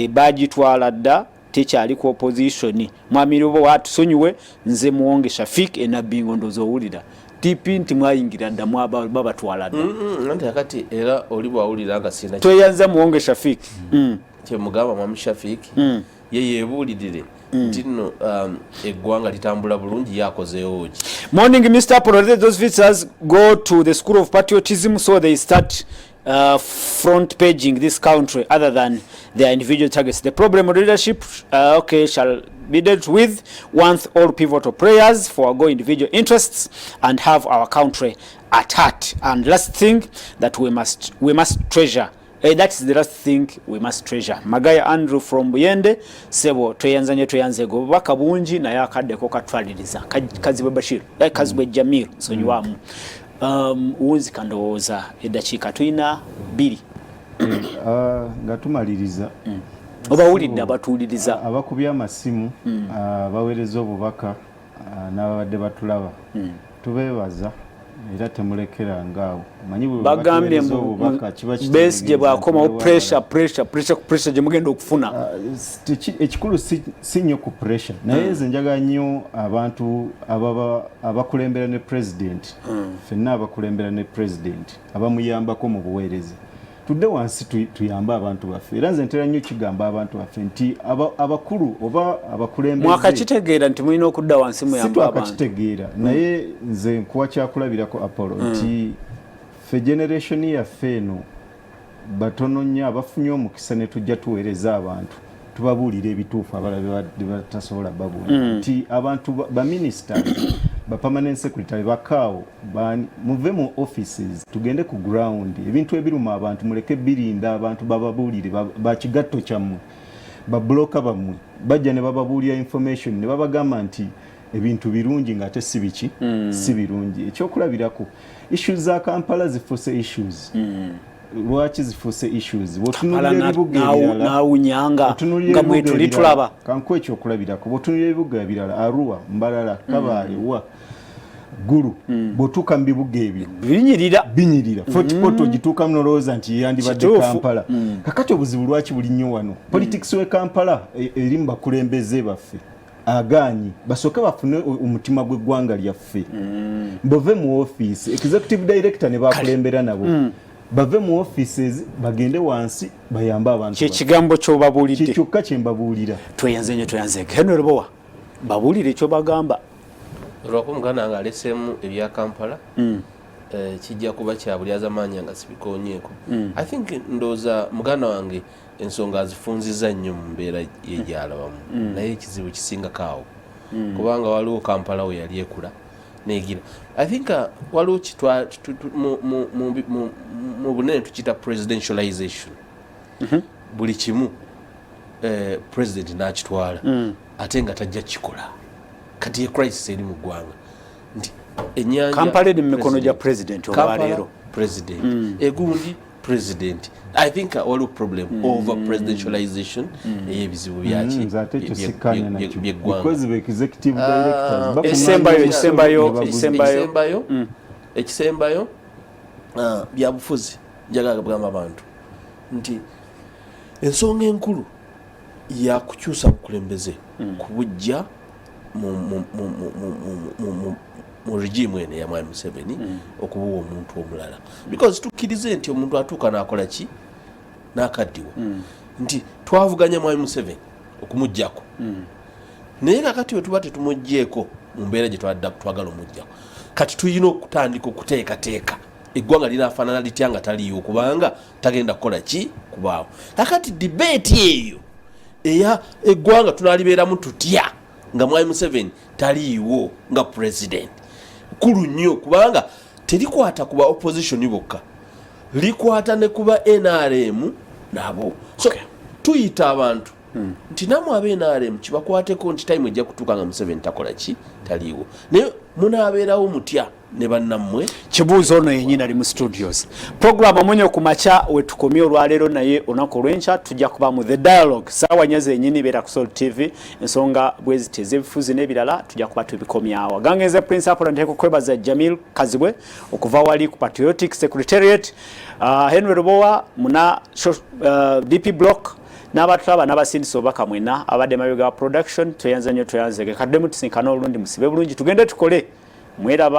bagitwala dda tekyali ku opposition. Mwami Robo watusonyiwe nze Muwonge Shafik enabingo ndozo owulira DP nti mwayingira dda babatwala dda nti akati era oli bwawulira nga sina tweyanza Muwonge Shafik kyemugamba Mwami Shafik ye yebuulirire nti nno eggwanga litambula bulungi yakozeewo ki. Morning, Mr. Apollo. Let those visitors go to the School of Patriotism so they start front paging this country other than their individual targets. The problem of leadership, shall be dealt with once all pivotal prayers forego individual interests and have our country at heart. And last thing that we must treasure. That is the last thing we must treasure. Magaya Andrew from Buyende sebo tweyanze go baka bungi na yakadde ko katwaliriza Kazibwe Bashir Kazibwe Jamil sonyiwamu uwunzi kandowooza eddakiika tulina 2 nga tumaliriza obawulidde abatuwuliriza abakubya amasimu baweereza obubaka n'ababadde batulaba tubeebaza era temulekera ngaawo manyi bagambye base gye bwakomawo pressure gye mugenda okufuna ekikulu si nnyo ku pressure naye nze njagala nnyo abantu abakulembera ne president ffenna abakulembera ne president abamuyambako mu buweereza tudde wansi tuyambe abantu baffe era nze ntera nnyo kigamba abantu baffe nti abakulu oba abakulembeze mwakakitegeera nti mulina okudda wansi muyamba abantu situakakitegeera naye nze nkuwa kyakulabirako Apollo nti ffe generation yaffe eno batono nnyo abafunye omukisa ne tujja tuweereza abantu tubabuulira ebituufu abalala batasobola babuulira nti abantu baministers permanent secretary bakaawo muve mu offices tugende ku ground ebintu ebiruma abantu muleke birinda abantu bababuulire bakigatto kyammwe babloka bammwe bajja ne bababuulira information ne babagamba nti ebintu birungi ng'ate si biki si birungi ekyokulabirako issues za Kampala zifuuse issues lwaki zifuuse issues bwotunulira ebibuga ebirala nawunyanga nga mwetuli tulaba kanko ekyokulabirako bwotunulira ebibuga ebirala Arua Mbalala Kabale wa Gulu bwotuuka mu bibuga ebyo binyirira Fort Portal gituuka munolowooza nti yandibadde Kampala kakati obuzibu lwaki buli nnyo wano politics we Kampala eri mu bakulembeze baffe agaanyi basooke bafune omutima gw'eggwanga lyaffe bove mu office executive director ne bakulembera nabo bave mu offices bagende wansi bayamba abantu kyekigambo ky'obabuulidde kyokka kye mbabuulira tweyanze Henry Bowa babuulire ekyo bagamba olwako muganda nga aleseemu ebya Kampala kijja kuba kya bulyazamaanyi nga sibikonyeeko I think ndooza muganda wange ensonga azifunziza nnyo mu mbeera yegyalabamu naye ekizibu kisingakaawo kubanga waliwo Kampala we yali ekula negira I think waliwo mu bunene tukiyita presidentialization buli kimu president n'akitwala ate nga tajja kikola kati ye crisis eri mu ggwanga nti ennyanja Kampala eri mu mikono gya president olwaleero president egundi president I think waliwo problem over presidentialization eyebizibu byaki because the executive directors ekisembayo byabufuzi njagala kugamba abantu nti ensonga enkulu yakukyusa bukulembeze kubujja mu regime ene ya Mwami Museveni okubuwa omuntu omulala because tukkirize nti omuntu atuuka n'akola ki n'akaddiwa nti twavuganya Mwami Museveni okumuggyako naye kakati we tuba tetumuggyeko mu mbeera gye twagala omuggyako kati tuyina okutandika okuteekateeka eggwanga linaafaanana litya nga taliiwo kubanga tagenda kukola ki kubaawo kakati debate eyo eya eggwanga tunalibeeramu tutya nga Mwami Museveni taliiwo nga president kulu nnyo kubanga terikwata kuba opposition bokka likwata ne kuba NRM nabo so tuyita abantu nti namwe abe NRM kibakwateko nti time ejja kutuuka nga Museveni takola ki taliiwo naye munaabeerawo mutya ne bannammwe kibuuzo ono yennyini ali mu studios program amunyo ku makya wetukomye olwaleero naye olunaku olw'enkya tujja kuba mu the dialogue saawa nnya zennyini beera ku Soul TV ensonga bweziti ez'ebifuzi n'ebirala tujja kuba tubikomyawo agangenze Prince Apollo nteeka okwebaza Jamil Kazibwe okuva wali ku Patriotic Secretariat Henry Rubowa muna DP Block n'abatulaba n'abasindisa obubaka mwena abadde mabega wa production tweyanze nnyo tweyanzege kaddemu tusinkana olundi musibe bulungi tugende tukole mweraba